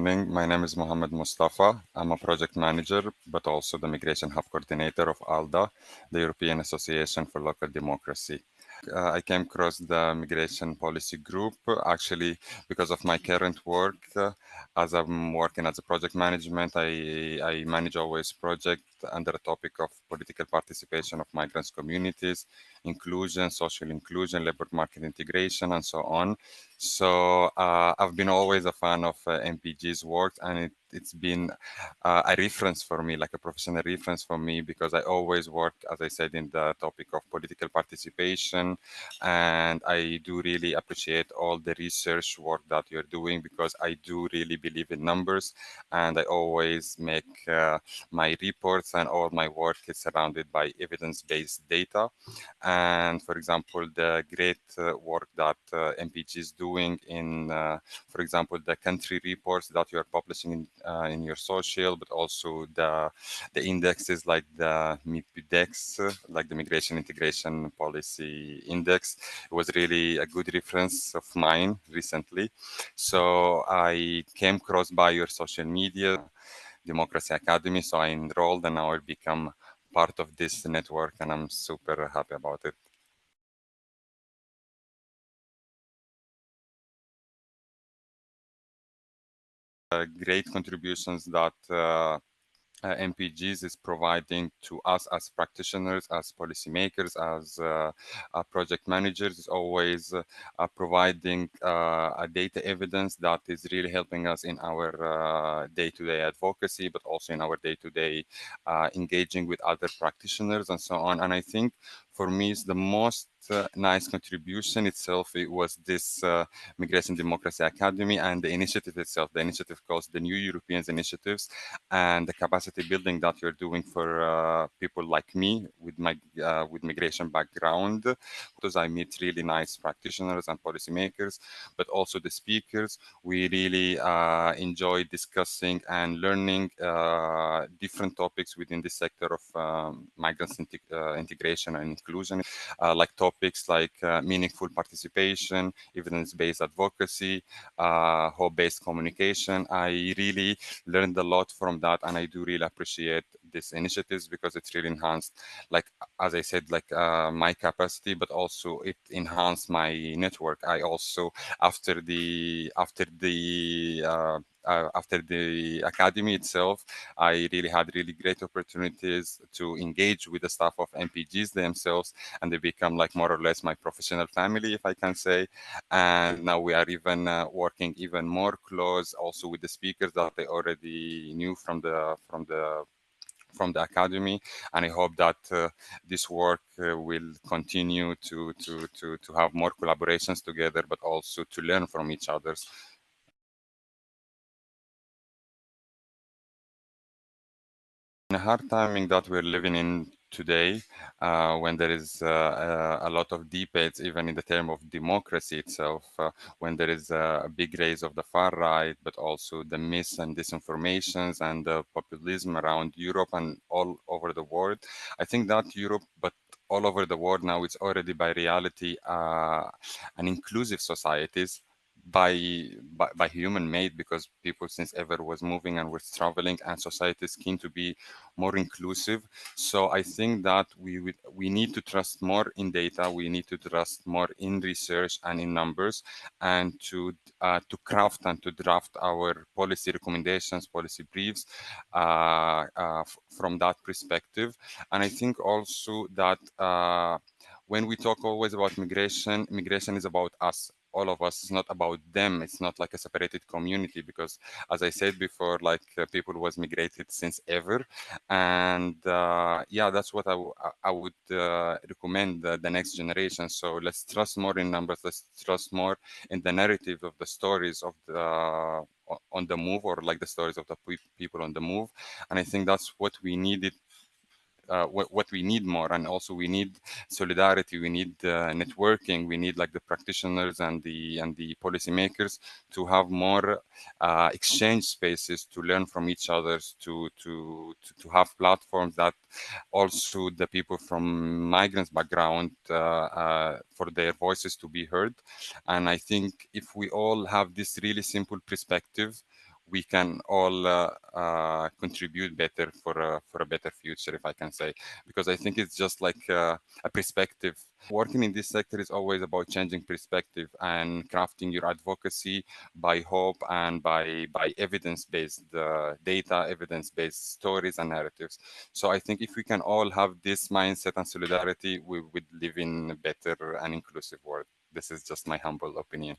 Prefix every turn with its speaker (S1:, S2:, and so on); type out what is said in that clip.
S1: morning. My name is Mohammed Mustafa. I'm a project manager, but also the Migration Hub Coordinator of ALDA, the European Association for Local Democracy. I came across the Migration Policy Group actually because of my current work. As I'm working as a project management, I manage always project under the topic of political participation of migrants communities, inclusion, social inclusion, labor market integration, and so on. So I've been always a fan of MPG's work, and it's been a reference for me, like a professional reference for me, because I always work, as I said, in the topic of political participation, and I do really appreciate all the research work that you're doing, because I do really believe in numbers, and I always make my reports and all my work is surrounded by evidence-based data. And for example, the great work that MPG is doing in, for example, the country reports that you are publishing in your social, but also the indexes like the MIPIDEX, like the Migration Integration Policy Index. It was really a good reference of mine recently. So I came across by your social media, Democracy Academy, so I enrolled and now I become part of this network and I'm super happy about it. Great contributions that MPGs is providing to us as practitioners, as policymakers, as project managers, is always providing a data evidence that is really helping us in our day-to-day advocacy, but also in our day-to-day engaging with other practitioners and so on. And I think for me, it's the most nice contribution itself. It was this Migration Democracy Academy and the initiative itself. The initiative calls the New Europeans Initiatives, and the capacity building that you're doing for people like me with migration background. Because I meet really nice practitioners and policymakers, but also the speakers. We really enjoy discussing and learning different topics within the sector of migrants integration and inclusion, like topics like meaningful participation, evidence-based advocacy, hope-based communication. I really learned a lot from that, and I do really appreciate these initiatives because it's really enhanced, like as I said, like my capacity, but also it enhanced my network. I also after the academy itself, I really had really great opportunities to engage with the staff of MPGs themselves, and they become like more or less my professional family, if I can say. And now we are even working even more close also with the speakers that they already knew from the academy, and I hope that this work will continue to have more collaborations together, but also to learn from each other. In a hard timing that we're living in today, when there is a lot of debates, even in the term of democracy itself, when there is a big rise of the far right, but also the mis and disinformations and the populism around Europe and all over the world, I think that Europe, but all over the world now, it's already by reality an inclusive societies by human made, because people since ever was moving and was traveling, and society is keen to be more inclusive. So I think that we need to trust more in data, we need to trust more in research and in numbers, and to craft and to draft our policy recommendations, policy briefs from that perspective. And I think also that when we talk always about migration, migration is about us, all of us. It's not about them. It's not like a separated community, because as I said before, like people was migrated since ever. And yeah, that's what I would recommend the next generation. So let's trust more in numbers. Let's trust more in the narrative of the stories of the on the move, or like the stories of the people on the move. And I think that's what we needed, what we need more. And also we need solidarity, we need networking, we need like the practitioners and the policymakers to have more exchange spaces to learn from each other, to have platforms that also the people from migrants background for their voices to be heard. And I think if we all have this really simple perspective, we can all contribute better for a better future, if I can say, because I think it's just like a perspective. Working in this sector is always about changing perspective and crafting your advocacy by hope and by evidence-based data, evidence-based stories and narratives. So I think if we can all have this mindset and solidarity, we would live in a better and inclusive world. This is just my humble opinion.